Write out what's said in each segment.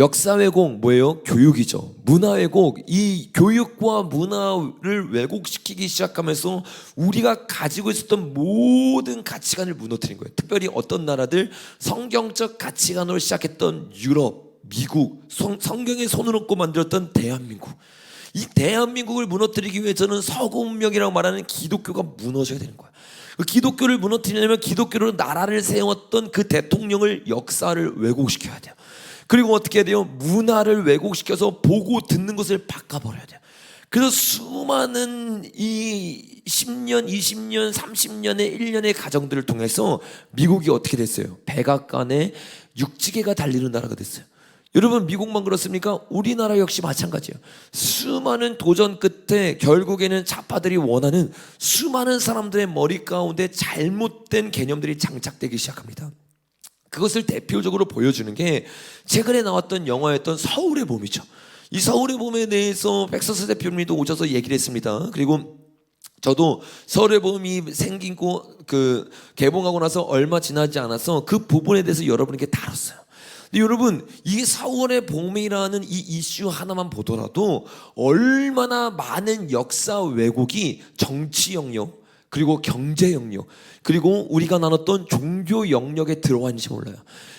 역사 왜곡 뭐예요? 교육이죠. 문화 왜곡. 이 교육과 문화를 왜곡시키기 시작하면서 우리가 가지고 있었던 모든 가치관을 무너뜨린 거예요. 특별히 어떤 나라들 성경적 가치관으로 시작했던 유럽, 미국, 성경의 손을 얹고 만들었던 대한민국. 이 대한민국을 무너뜨리기 위해서는 서구 문명이라고 말하는 기독교가 무너져야 되는 거야. 그 기독교를 무너뜨리려면 기독교로 나라를 세웠던 그 대통령을 역사를 왜곡시켜야 돼요. 그리고 어떻게 해야 돼요? 문화를 왜곡시켜서 보고 듣는 것을 바꿔버려야 돼요. 그래서 수많은 이 10년, 20년, 30년의 1년의 가정들을 통해서 미국이 어떻게 됐어요? 백악관에 육지개가 달리는 나라가 됐어요. 여러분, 미국만 그렇습니까? 우리나라 역시 마찬가지예요. 수많은 도전 끝에 결국에는 좌파들이 원하는 수많은 사람들의 머리 가운데 잘못된 개념들이 장착되기 시작합니다. 그것을 대표적으로 보여주는 게 최근에 나왔던 영화였던 서울의 봄이죠. 이 서울의 봄에 대해서 백서스 대표님도 오셔서 얘기를 했습니다. 그리고 저도 서울의 봄이 생기고 개봉하고 나서 얼마 지나지 않아서 그 부분에 대해서 여러분에게 다뤘어요. 근데 여러분, 이 4월의 봄이라는 이 이슈 하나만 보더라도 얼마나 많은 역사 왜곡이 정치 영역, 그리고 경제 영역, 그리고 우리가 나눴던 종교 영역에 들어왔는지 몰라요.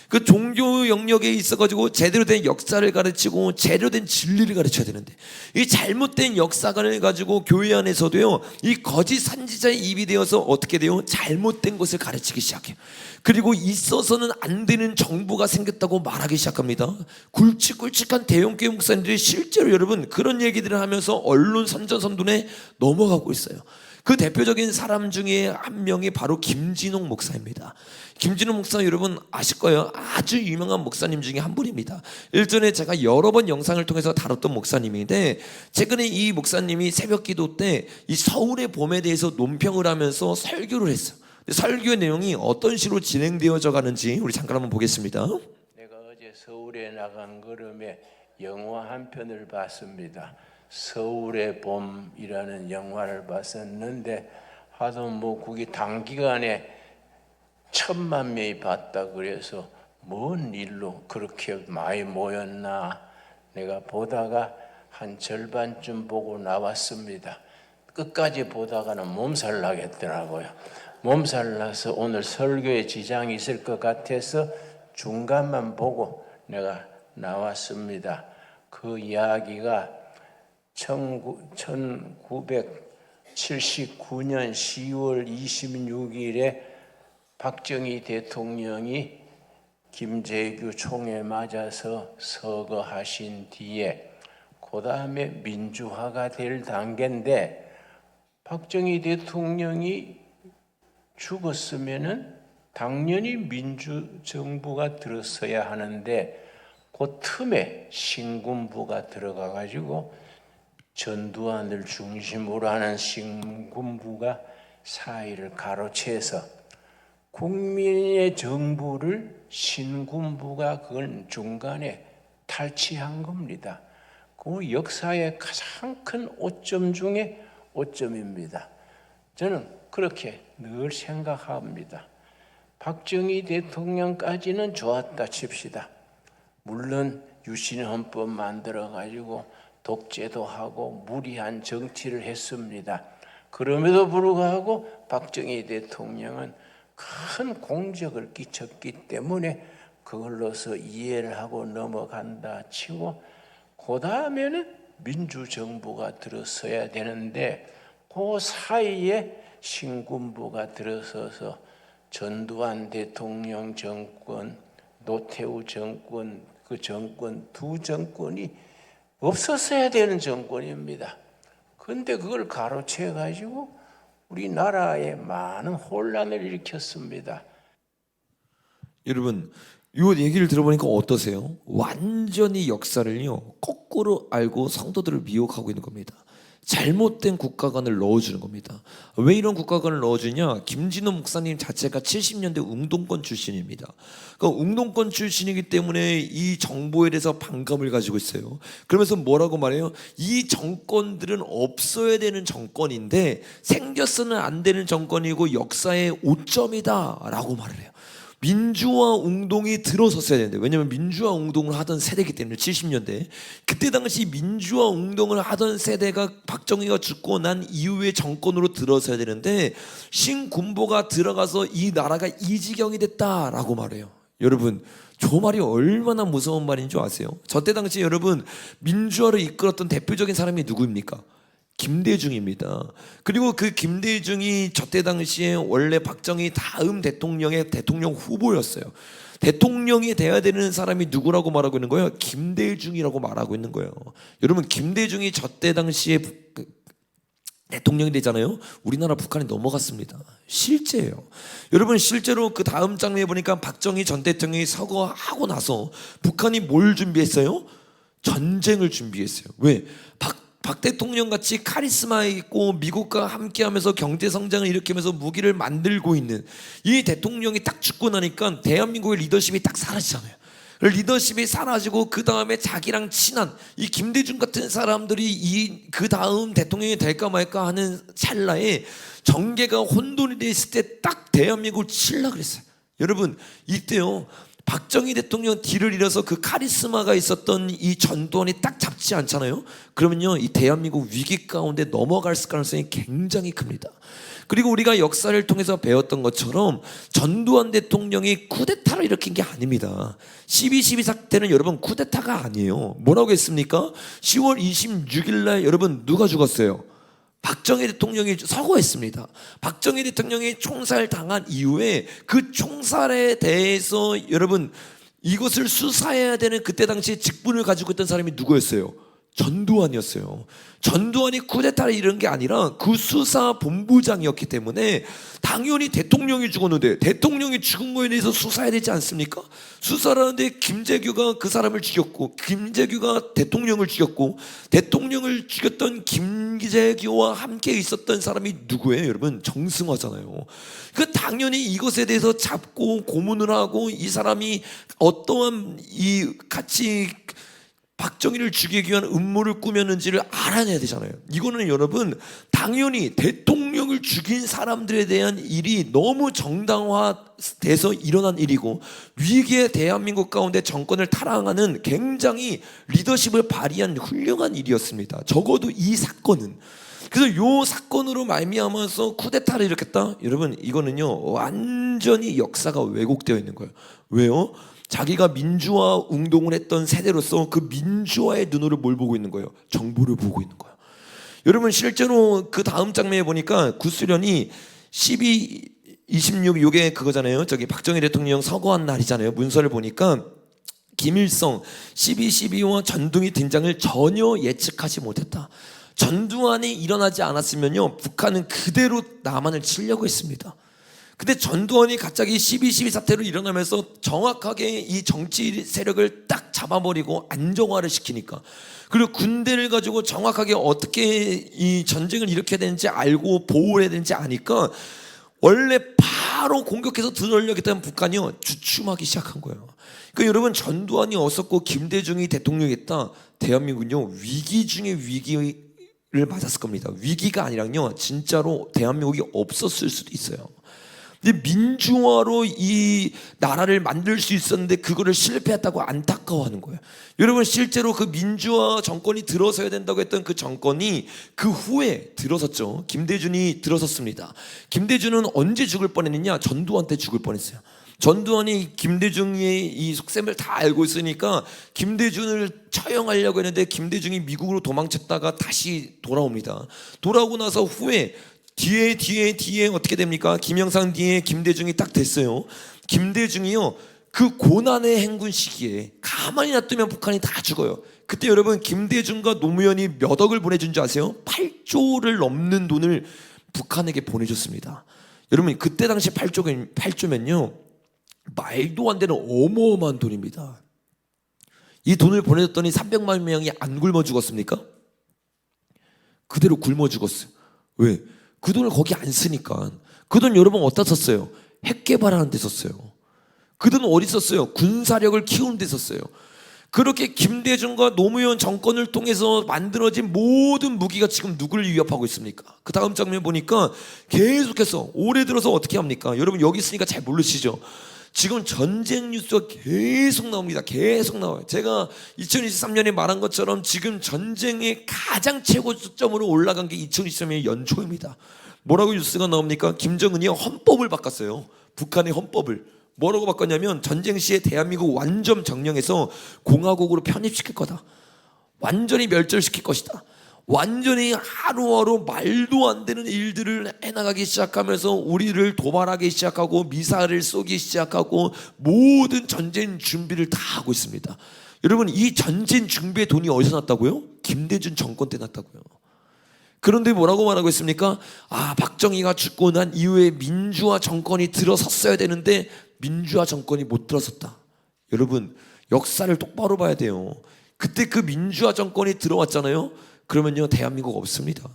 그 종교 영역에 있어가지고 제대로 된 역사를 가르치고 제대로 된 진리를 가르쳐야 되는데, 이 잘못된 역사관을 가지고 교회 안에서도요, 이 거짓 선지자의 입이 되어서 어떻게 돼요? 잘못된 것을 가르치기 시작해요. 그리고 있어서는 안 되는 정부가 생겼다고 말하기 시작합니다. 굵직굵직한 대형교회 목사님들이 실제로 여러분 그런 얘기들을 하면서 언론 선전선동에 넘어가고 있어요. 그 대표적인 사람 중에 한 명이 바로 김진홍 목사입니다. 김진홍 목사 여러분 아실 거예요. 아주 유명한 목사님 중에 한 분입니다. 일전에 제가 여러 번 영상을 통해서 다뤘던 목사님인데, 최근에 이 목사님이 새벽 기도 때 이 서울의 봄에 대해서 논평을 하면서 설교를 했어요. 설교의 내용이 어떤 식으로 진행되어져 가는지 우리 잠깐 한번 보겠습니다. 내가 어제 서울에 나간 걸음에 영화 한 편을 봤습니다. 서울의 봄이라는 영화를 봤었는데 하도 뭐 그게 단기간에 1,000만 명이 봤다 그래서 뭔 일로 그렇게 많이 모였나, 내가 보다가 한 절반쯤 보고 나왔습니다. 끝까지 보다가는 몸살 나겠더라고요. 몸살 나서 오늘 설교에 지장이 있을 것 같아서 중간만 보고 내가 나왔습니다. 그 이야기가 1979년 10월 26일에 박정희 대통령이 김재규 총에 맞아서 서거하신 뒤에 그 다음에 민주화가 될 단계인데, 박정희 대통령이 죽었으면은 당연히 민주정부가 들어서야 하는데 그 틈에 신군부가 들어가 가지고 전두환을 중심으로 하는 신군부가 사이를 가로채서 국민의 정부를 신군부가 그걸 중간에 탈취한 겁니다. 그 역사의 가장 큰 오점 중에 오점입니다. 저는 그렇게 늘 생각합니다. 박정희 대통령까지는 좋았다 칩시다. 물론 유신헌법 만들어가지고 독재도 하고 무리한 정치를 했습니다. 그럼에도 불구하고 박정희 대통령은 큰 공적을 끼쳤기 때문에 그걸로서 이해를 하고 넘어간다 치고, 그 다음에는 민주정부가 들어서야 되는데 그 사이에 신군부가 들어서서 전두환 대통령 정권, 노태우 정권, 그 정권 두 정권이 없었어야 되는 정권입니다. 그런데 그걸 가로채 가지고 우리나라에 많은 혼란을 일으켰습니다. 여러분, 이 얘기를 들어보니까 어떠세요? 완전히 역사를요 거꾸로 알고 성도들을 미혹하고 있는 겁니다. 잘못된 국가관을 넣어주는 겁니다. 왜 이런 국가관을 넣어주냐? 김진호 목사님 자체가 70년대 웅동권 출신입니다. 그러니까 웅동권 출신이기 때문에 이 정보에 대해서 반감을 가지고 있어요. 그러면서 뭐라고 말해요? 이 정권들은 없어야 되는 정권인데 생겼어는 안 되는 정권이고 역사의 오점이다 라고 말을 해요. 민주화 운동이 들어섰어야 되는데, 왜냐면 민주화 운동을 하던 세대이기 때문에 70년대 그때 당시 민주화 운동을 하던 세대가 박정희가 죽고 난 이후에 정권으로 들어서야 되는데 신군보가 들어가서 이 나라가 이 지경이 됐다라고 말해요. 여러분, 저 말이 얼마나 무서운 말인 줄 아세요? 저때 당시 여러분 민주화를 이끌었던 대표적인 사람이 누구입니까? 김대중입니다. 그리고 그 김대중이 저때 당시에 원래 박정희 다음 대통령의 대통령 후보였어요. 대통령이 돼야 되는 사람이 누구라고 말하고 있는 거예요? 김대중이라고 말하고 있는 거예요. 여러분, 김대중이 저때 당시에 대통령이 되잖아요. 우리나라 북한이 넘어갔습니다. 실제예요. 여러분, 실제로 그 다음 장면에 보니까 박정희 전 대통령이 서거하고 나서 북한이 뭘 준비했어요? 전쟁을 준비했어요. 왜? 박 대통령 같이 카리스마 있고 미국과 함께하면서 경제 성장을 일으키면서 무기를 만들고 있는 이 대통령이 딱 죽고 나니까 대한민국의 리더십이 딱 사라지잖아요. 리더십이 사라지고 그 다음에 자기랑 친한 이 김대중 같은 사람들이 그 다음 대통령이 될까 말까 하는 찰나에 정계가 혼돈이 돼 있을 때 딱 대한민국을 치려고 그랬어요. 여러분, 이때요 박정희 대통령 뒤를 잃어서 그 카리스마가 있었던 이 전두환이 딱 잡지 않잖아요. 그러면요 이 대한민국 위기 가운데 넘어갈 가능성이 굉장히 큽니다. 그리고 우리가 역사를 통해서 배웠던 것처럼 전두환 대통령이 쿠데타를 일으킨 게 아닙니다. 12.12 사태는 여러분 쿠데타가 아니에요. 뭐라고 했습니까? 10월 26일 날 여러분 누가 죽었어요? 박정희 대통령이 서거했습니다. 박정희 대통령이 총살당한 이후에 그 총살에 대해서 여러분 이것을 수사해야 되는 그때 당시 직분을 가지고 있던 사람이 누구였어요? 전두환이었어요. 전두환이 쿠데타를 이룬 게 아니라 그 수사 본부장이었기 때문에 당연히 대통령이 죽었는데 대통령이 죽은 거에 대해서 수사해야 되지 않습니까? 수사를 하는데 김재규가 그 사람을 죽였고 김재규가 대통령을 죽였고 대통령을 죽였던 김재규와 함께 있었던 사람이 누구예요? 여러분, 정승화잖아요. 그 당연히 이것에 대해서 잡고 고문을 하고 이 사람이 어떠한 이 같이 박정희를 죽이기 위한 음모를 꾸몄는지를 알아내야 되잖아요. 이거는 여러분 당연히 대통령을 죽인 사람들에 대한 일이 너무 정당화돼서 일어난 일이고 위기의 대한민국 가운데 정권을 탈환하는 굉장히 리더십을 발휘한 훌륭한 일이었습니다. 적어도 이 사건은. 그래서 요 사건으로 말미암아서 쿠데타를 일으켰다? 여러분, 이거는요 완전히 역사가 왜곡되어 있는 거예요. 왜요? 자기가 민주화 운동을 했던 세대로서 그 민주화의 눈으로 뭘 보고 있는 거예요? 정보를 보고 있는 거예요. 여러분, 실제로 그 다음 장면에 보니까 구수련이 12.26 요게 그거잖아요. 저기 박정희 대통령 서거한 날이잖아요. 문서를 보니까 김일성 12.12와 전둥이 등장을 전혀 예측하지 못했다. 전두환이 일어나지 않았으면요 북한은 그대로 남한을 치려고 했습니다. 근데 전두환이 갑자기 12.12 사태로 일어나면서 정확하게 이 정치 세력을 딱 잡아버리고 안정화를 시키니까, 그리고 군대를 가지고 정확하게 어떻게 이 전쟁을 일으켜야 되는지 알고 보호해야 되는지 아니까 원래 바로 공격해서 들어오려고 북한이요 주춤하기 시작한 거예요. 그러니까 여러분, 전두환이 없었고 김대중이 대통령이 했다, 대한민국은요 위기 중에 위기를 맞았을 겁니다. 위기가 아니랑요 진짜로 대한민국이 없었을 수도 있어요. 근데 민주화로 이 나라를 만들 수 있었는데 그거를 실패했다고 안타까워하는 거예요. 여러분, 실제로 그 민주화 정권이 들어서야 된다고 했던 그 정권이 그 후에 들어섰죠. 김대중이 들어섰습니다. 김대중은 언제 죽을 뻔했느냐? 전두환 때 죽을 뻔했어요. 전두환이 김대중의 이 속셈을 다 알고 있으니까 김대중을 처형하려고 했는데 김대중이 미국으로 도망쳤다가 다시 돌아옵니다. 돌아오고 나서 후에 뒤에 어떻게 됩니까? 김영삼 뒤에 김대중이 딱 됐어요. 김대중이요 그 고난의 행군 시기에 가만히 놔두면 북한이 다 죽어요. 그때 여러분, 김대중과 노무현이 몇 억을 보내준 줄 아세요? 8조를 넘는 돈을 북한에게 보내줬습니다. 여러분, 그때 당시 8조면요 말도 안 되는 어마어마한 돈입니다. 이 돈을 보내줬더니 300만 명이 안 굶어 죽었습니까? 그대로 굶어 죽었어요. 왜? 그 돈을 거기 안 쓰니까. 그 돈 여러분 어디다 썼어요? 핵 개발하는 데 썼어요. 그 돈 어디 썼어요? 군사력을 키우는 데 썼어요. 그렇게 김대중과 노무현 정권을 통해서 만들어진 모든 무기가 지금 누구를 위협하고 있습니까? 그 다음 장면 보니까 계속해서 올해 들어서 어떻게 합니까? 여러분 여기 있으니까 잘 모르시죠? 지금 전쟁 뉴스가 계속 나옵니다. 계속 나와요. 제가 2023년에 말한 것처럼 지금 전쟁의 가장 최고점으로 올라간 게 2023년 연초입니다. 뭐라고 뉴스가 나옵니까? 김정은이 헌법을 바꿨어요. 북한의 헌법을. 뭐라고 바꿨냐면 전쟁 시에 대한민국 완전 점령해서 공화국으로 편입시킬 거다. 완전히 멸절시킬 것이다. 완전히 하루하루 말도 안 되는 일들을 해나가기 시작하면서 우리를 도발하기 시작하고 미사일을 쏘기 시작하고 모든 전쟁 준비를 다 하고 있습니다. 여러분, 이 전쟁 준비의 돈이 어디서 났다고요? 김대중 정권 때 났다고요. 그런데 뭐라고 말하고 있습니까? 박정희가 죽고 난 이후에 민주화 정권이 들어섰어야 되는데 민주화 정권이 못 들어섰다. 여러분, 역사를 똑바로 봐야 돼요. 그때 그 민주화 정권이 들어왔잖아요. 그러면요, 대한민국 없습니다.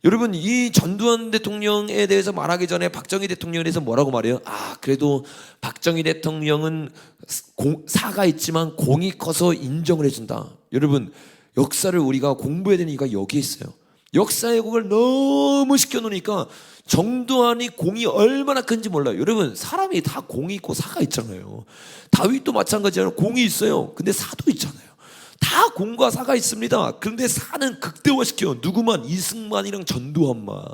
여러분, 이 전두환 대통령에 대해서 말하기 전에 박정희 대통령에 대해서 뭐라고 말해요? 그래도 박정희 대통령은 사가 있지만 공이 커서 인정을 해준다. 여러분, 역사를 우리가 공부해야 되는 이유가 여기에 있어요. 역사 왜곡을 너무 시켜놓으니까 전두환이 공이 얼마나 큰지 몰라요. 여러분, 사람이 다 공이 있고 사가 있잖아요. 다윗도 마찬가지예요. 공이 있어요. 근데 사도 있잖아요. 다 공과 사가 있습니다. 그런데 사는 극대화시켜요. 누구만? 이승만이랑 전두환만.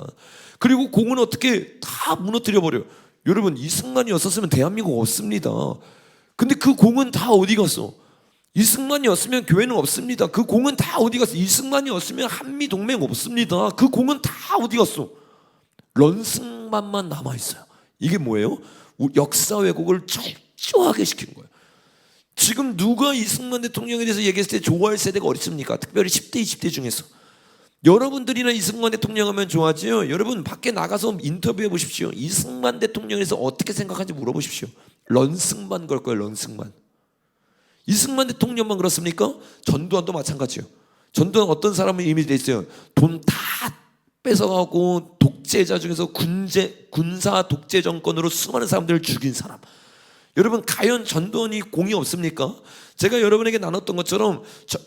그리고 공은 어떻게 다 무너뜨려 버려요. 여러분, 이승만이 없었으면 대한민국 없습니다. 근데 그 공은 다 어디 갔어? 이승만이 없으면 교회는 없습니다. 그 공은 다 어디 갔어? 이승만이 없으면 한미동맹 없습니다. 그 공은 다 어디 갔어? 런승만만 남아있어요. 이게 뭐예요? 역사 왜곡을 철저하게 시킨 거예요. 지금 누가 이승만 대통령에 대해서 얘기했을 때 좋아할 세대가 어디 있습니까? 특별히 10대, 20대 중에서. 여러분들이나 이승만 대통령 하면 좋아하지요. 여러분, 밖에 나가서 인터뷰해 보십시오. 이승만 대통령에 대해서 어떻게 생각하는지 물어보십시오. 런승만 걸 거예요. 런승만. 이승만 대통령만 그렇습니까? 전두환도 마찬가지예요. 전두환 어떤 사람의 이미지 돼 있어요. 돈 다 뺏어가고 독재자 중에서 군사 독재 정권으로 수많은 사람들을 죽인 사람. 여러분, 과연 전두환이 공이 없습니까? 제가 여러분에게 나눴던 것처럼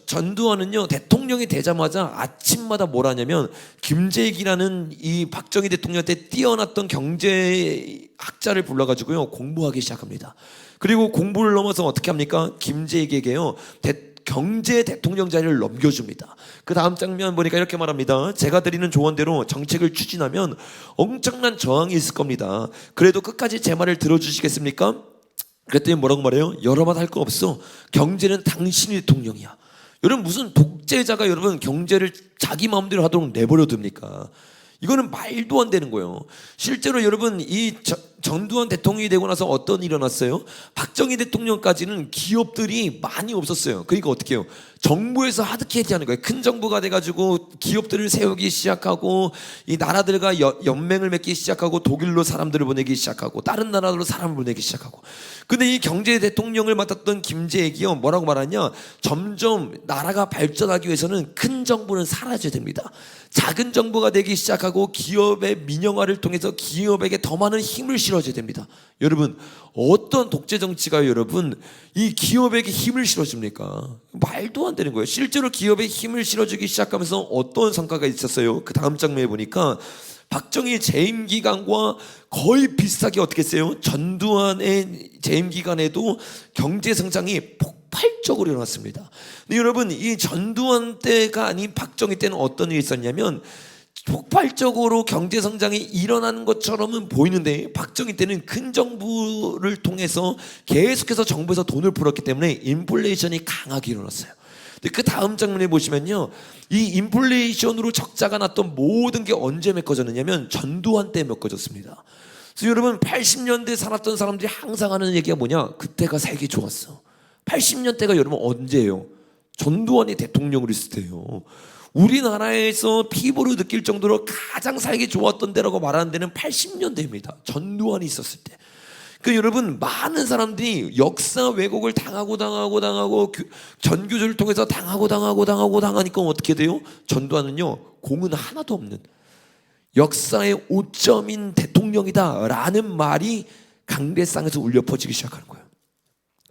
전두환은요, 대통령이 되자마자 아침마다 뭘 하냐면 김재익이라는 이 박정희 대통령한테 뛰어났던 경제학자를 불러가지고요 공부하기 시작합니다. 그리고 공부를 넘어서 어떻게 합니까? 김재익에게요 경제 대통령 자리를 넘겨줍니다. 그 다음 장면 보니까 이렇게 말합니다. 제가 드리는 조언대로 정책을 추진하면 엄청난 저항이 있을 겁니다. 그래도 끝까지 제 말을 들어주시겠습니까? 그랬더니 뭐라고 말해요? 여러 번 할 거 없어. 경제는 당신이 대통령이야. 여러분, 무슨 독재자가 여러분 경제를 자기 마음대로 하도록 내버려 둡니까? 이거는 말도 안 되는 거예요. 실제로 여러분, 이 전두환 대통령이 되고 나서 어떤 일이 일어났어요? 박정희 대통령까지는 기업들이 많이 없었어요. 그러니까 어떻게 해요? 정부에서 하드캐리 하는 거예요. 큰 정부가 돼가지고 기업들을 세우기 시작하고 이 나라들과 연맹을 맺기 시작하고 독일로 사람들을 보내기 시작하고 다른 나라로 사람을 보내기 시작하고. 근데 이 경제 대통령을 맡았던 김재익이요 뭐라고 말하냐? 점점 나라가 발전하기 위해서는 큰 정부는 사라져야 됩니다. 작은 정부가 되기 시작하고 기업의 민영화를 통해서 기업에게 더 많은 힘을 실어줘야 됩니다. 여러분, 어떤 독재 정치가 여러분 이 기업에게 힘을 실어줍니까? 말도 안 되는 거예요. 실제로 기업에 힘을 실어주기 시작하면서 어떤 성과가 있었어요? 그 다음 장면에 보니까 박정희 재임 기간과 거의 비슷하게 어떻게 했어요? 전두환의 재임 기간에도 경제 성장이 폭발적으로 일어났습니다. 근데 여러분, 이 전두환 때가 아닌 박정희 때는 어떤 일이 있었냐면 폭발적으로 경제 성장이 일어나는 것처럼은 보이는데 박정희 때는 큰 정부를 통해서 계속해서 정부에서 돈을 풀었기 때문에 인플레이션이 강하게 일어났어요. 근데 그 다음 장면에 보시면요, 이 인플레이션으로 적자가 났던 모든 게 언제 메꿔졌느냐면 전두환 때 메꿔졌습니다. 그래서 여러분, 80년대 살았던 사람들이 항상 하는 얘기가 뭐냐? 그때가 세계 좋았어. 80년대가 여러분 언제예요? 전두환이 대통령으로 있을 때예요. 우리나라에서 피부로 느낄 정도로 가장 살기 좋았던 때라고 말하는 데는 80년대입니다. 전두환이 있었을 때. 그 여러분, 많은 사람들이 역사 왜곡을 당하고 전교조를 통해서 당하니까 어떻게 돼요? 전두환은요 공은 하나도 없는 역사의 오점인 대통령이다라는 말이 강대상에서 울려 퍼지기 시작하는 거예요.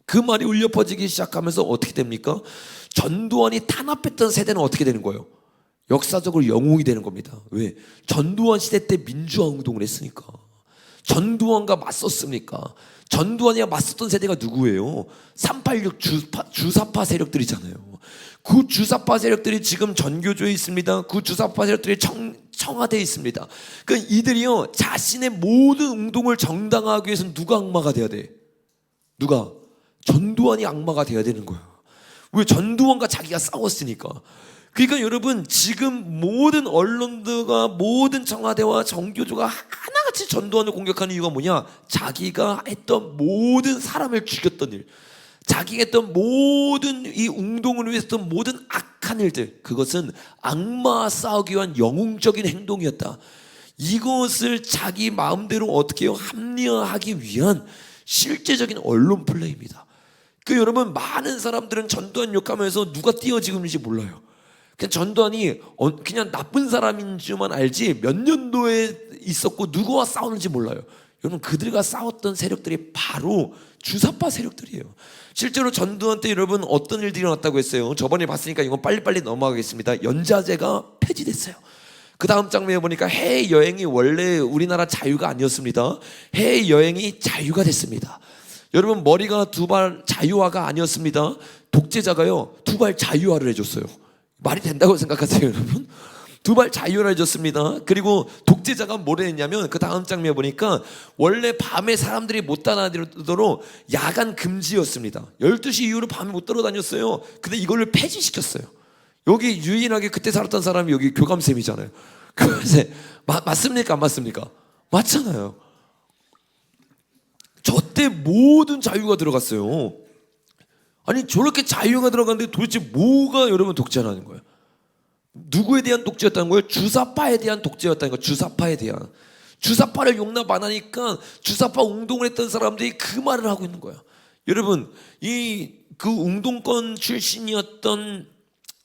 그 말이 울려 퍼지기 시작하면서 어떻게 됩니까? 전두환이 탄압했던 세대는 어떻게 되는 거예요? 역사적으로 영웅이 되는 겁니다. 왜? 전두환 시대 때 민주화 운동을 했으니까. 전두환과 맞섰습니까? 전두환이랑 맞섰던 세대가 누구예요? 386 주사파 세력들이잖아요. 그 주사파 세력들이 지금 전교조에 있습니다. 그 주사파 세력들이 청와대에 있습니다. 그러니까 이들이요, 자신의 모든 운동을 정당화하기 위해서는 누가 악마가 돼야 돼? 누가? 전두환이 악마가 돼야 되는 거야. 왜? 전두환과 자기가 싸웠으니까. 그러니까 여러분, 지금 모든 언론들과 모든 청와대와 정교조가 하나같이 전두환을 공격하는 이유가 뭐냐? 자기가 했던 모든 사람을 죽였던 일, 자기가 했던 모든 이 운동을 위해서 했던 모든 악한 일들, 그것은 악마와 싸우기 위한 영웅적인 행동이었다. 이것을 자기 마음대로 어떻게 해요? 합리화하기 위한 실제적인 언론 플레이입니다. 그 여러분, 많은 사람들은 전두환 욕하면서 누가 띄어지는지 몰라요. 그냥 전두환이 그냥 나쁜 사람인 줄만 알지 몇 년도에 있었고 누구와 싸우는지 몰라요. 여러분, 그들과 싸웠던 세력들이 바로 주사파 세력들이에요. 실제로 전두환 때 여러분 어떤 일들이 일어났다고 했어요? 저번에 봤으니까 이건 빨리빨리 넘어가겠습니다. 연자제가 폐지됐어요. 그 다음 장면에 보니까 해외여행이 원래 우리나라 자유가 아니었습니다. 해외여행이 자유가 됐습니다. 여러분, 머리가 두 발 자유화가 아니었습니다. 독재자가요, 두 발 자유화를 해줬어요. 말이 된다고 생각하세요, 여러분? 두 발 자유를 해줬습니다. 그리고 독재자가 뭘 했냐면 그 다음 장면에 보니까 원래 밤에 사람들이 못 다니도록 야간 금지였습니다. 12시 이후로 밤에 못 돌아다녔어요. 근데 이걸 폐지시켰어요. 여기 유일하게 그때 살았던 사람이 여기 교감쌤이잖아요. 교감쌤, 맞습니까? 안 맞습니까? 맞잖아요. 저 때 모든 자유가 들어갔어요. 아니, 저렇게 자유가 들어갔는데 도대체 뭐가 여러분 독재라는 거예요? 누구에 대한 독재였다는 거예요? 주사파에 대한 독재였다는 거예요. 주사파에 대한. 주사파를 용납 안 하니까 주사파 운동을 했던 사람들이 그 말을 하고 있는 거예요. 여러분, 그 운동권 출신이었던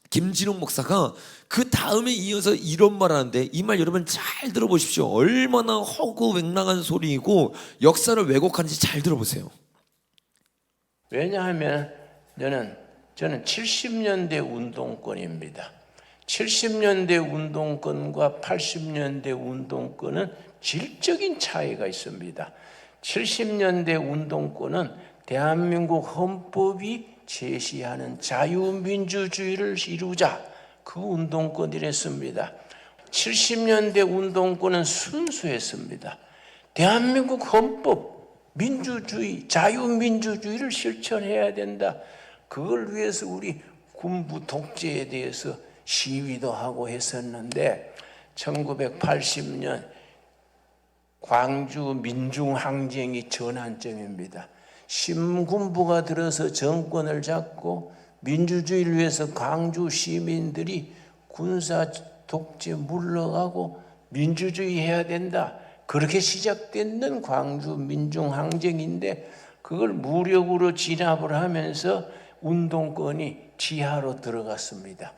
김진욱 목사가 그 다음에 이어서 이런 말을 하는데, 이 말 여러분 잘 들어보십시오. 얼마나 허구맹랑한 소리이고 역사를 왜곡하는지 잘 들어보세요. 왜냐하면 저는 70년대 운동권입니다. 70년대 운동권과 80년대 운동권은 질적인 차이가 있습니다. 70년대 운동권은 대한민국 헌법이 제시하는 자유민주주의를 이루자, 그 운동권이랬습니다. 70년대 운동권은 순수했습니다. 대한민국 헌법, 민주주의, 자유민주주의를 실천해야 된다. 그걸 위해서 우리 군부 독재에 대해서 시위도 하고 했었는데, 1980년 광주 민중항쟁이 전환점입니다. 신군부가 들어서 정권을 잡고 민주주의를 위해서 광주 시민들이 군사 독재 물러가고 민주주의 해야 된다. 그렇게 시작됐는 광주 민중항쟁인데, 그걸 무력으로 진압을 하면서 운동권이 지하로 들어갔습니다.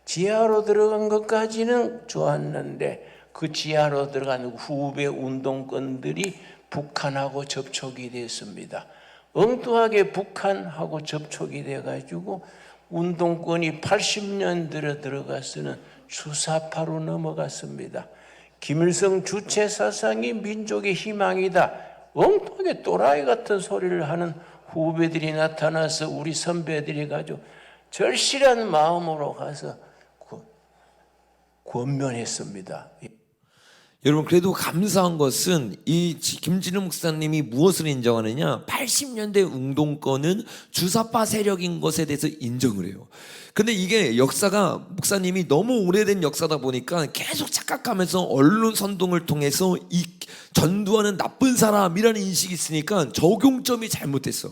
지하로 들어간 것까지는 좋았는데, 그 지하로 들어간 후배 운동권들이 북한하고 접촉이 됐습니다. 엉뚱하게 북한하고 접촉이 돼가지고 운동권이 80년대로 들어가서는 주사파로 넘어갔습니다. 김일성 주체 사상이 민족의 희망이다. 엉뚱하게 또라이 같은 소리를 하는 후배들이 나타나서 우리 선배들이 가지고 절실한 마음으로 가서 권면했습니다. 여러분, 그래도 감사한 것은 이 김진욱 목사님이 무엇을 인정하느냐? 80년대 운동권은 주사파 세력인 것에 대해서 인정을 해요. 근데 이게 역사가, 목사님이 너무 오래된 역사다 보니까 계속 착각하면서 언론 선동을 통해서 이 전두환은 나쁜 사람이라는 인식이 있으니까 적용점이 잘못됐어.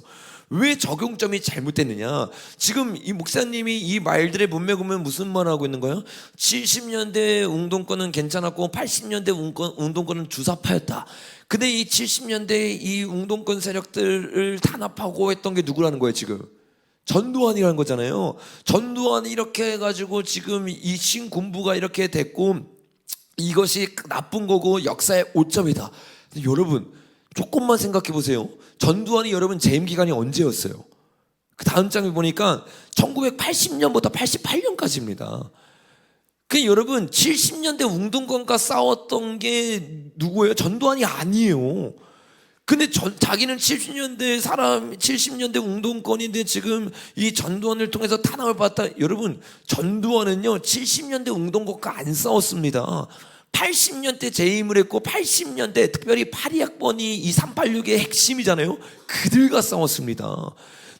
왜 적용점이 잘못됐느냐? 지금 이 목사님이 이 말들의 문맥 보면 무슨 말을 하고 있는 거예요? 70년대 운동권은 괜찮았고 80년대 운동권은 주사파였다. 근데 이 70년대 이 운동권 세력들을 탄압하고 했던 게 누구라는 거예요, 지금? 전두환이라는 거잖아요. 전두환이 이렇게 해가지고 지금 이 신군부가 이렇게 됐고 이것이 나쁜 거고 역사의 오점이다. 근데 여러분, 조금만 생각해 보세요. 전두환이 여러분 재임 기간이 언제였어요? 그 다음 장에 보니까 1980년부터 88년까지입니다. 그 여러분 70년대 운동권과 싸웠던 게 누구예요? 전두환이 아니에요. 근데 자기는 70년대 운동권인데 지금 이 전두환을 통해서 탄압을 받았다. 여러분 전두환은요 70년대 운동권과 안 싸웠습니다. 80년대 재임을 했고 80년대 특별히 파리학번이 이 386의 핵심이잖아요. 그들과 싸웠습니다.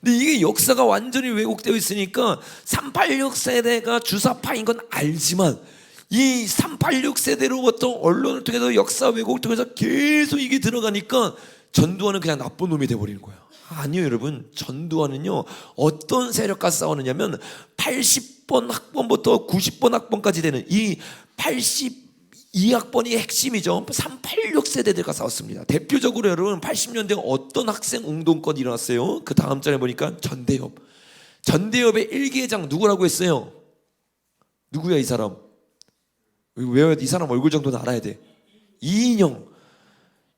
근데 이게 역사가 완전히 왜곡되어 있으니까 386 세대가 주사파인 건 알지만 이 386 세대로부터 언론을 통해서 역사 왜곡을 통해서 계속 이게 들어가니까 전두환은 그냥 나쁜 놈이 돼버리는 거예요. 아니요 여러분, 전두환은요 어떤 세력과 싸우느냐면 80번 학번부터 90번 학번까지 되는 이 82학번이 핵심이죠. 386 세대들과 싸웠습니다. 대표적으로 여러분 80년대 어떤 학생 운동권이 일어났어요? 그 다음 장에 보니까 전대협의 일기회장 누구라고 했어요? 누구야 이 사람? 외워야 돼. 이 사람 얼굴 정도는 알아야 돼. 이인영.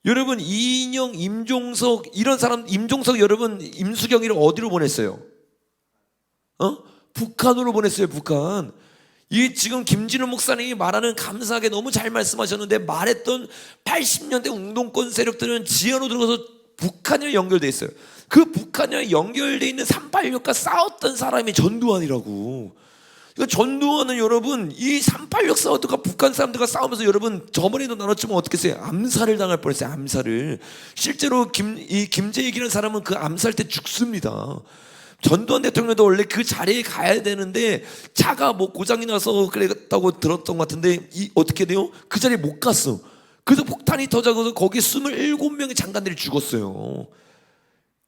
여러분 이인영, 임종석 이런 사람, 임종석 여러분 임수경이를 어디로 보냈어요? 북한으로 보냈어요. 북한. 이 지금 김진우 목사님이 말하는 감사하게 너무 잘 말씀하셨는데 말했던 80년대 운동권 세력들은 지하로 들어가서 북한이랑 연결돼 있어요. 그 북한이랑 연결돼 있는 386과 싸웠던 사람이 전두환이라고. 그러니까 전두환은 여러분 이 386 싸웠다가 북한 사람들과 싸우면서 여러분 저번에도 나눴지만 어떻게 했어요? 암살을 당할 뻔했어요. 암살을. 실제로 김재익이라는 사람은 그 암살 때 죽습니다. 전두환 대통령도 원래 그 자리에 가야 되는데 차가 뭐 고장이 나서 그랬다고 들었던 것 같은데 어떻게 돼요? 그 자리에 못 갔어. 그래서 폭탄이 터져서 거기 27명의 장관들이 죽었어요.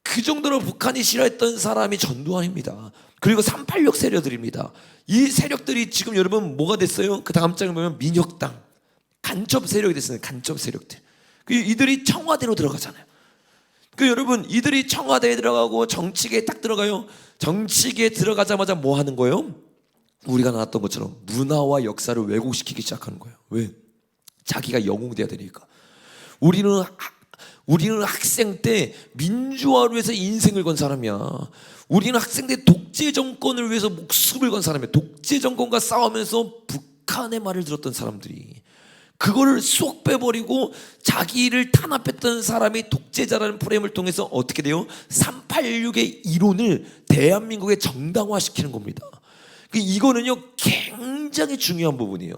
그 정도로 북한이 싫어했던 사람이 전두환입니다. 그리고 386 세력들입니다. 이 세력들이 지금 여러분 뭐가 됐어요? 그 다음 장에 보면 민혁당, 간첩 세력이 됐어요. 간첩 세력들. 이들이 청와대로 들어가잖아요. 그 여러분 이들이 청와대에 들어가고 정치계에 딱 들어가요. 정치계에 들어가자마자 뭐 하는 거예요? 우리가 나왔던 것처럼 문화와 역사를 왜곡시키기 시작하는 거예요. 왜? 자기가 영웅돼야 되니까. 우리는 학생 때 민주화를 위해서 인생을 건 사람이야. 우리는 학생 때 독재 정권을 위해서 목숨을 건 사람이야. 독재 정권과 싸우면서 북한의 말을 들었던 사람들이 그거를 쏙 빼버리고 자기를 탄압했던 사람이 독재자라는 프레임을 통해서 어떻게 돼요? 386의 이론을 대한민국에 정당화시키는 겁니다. 이거는요 굉장히 중요한 부분이에요.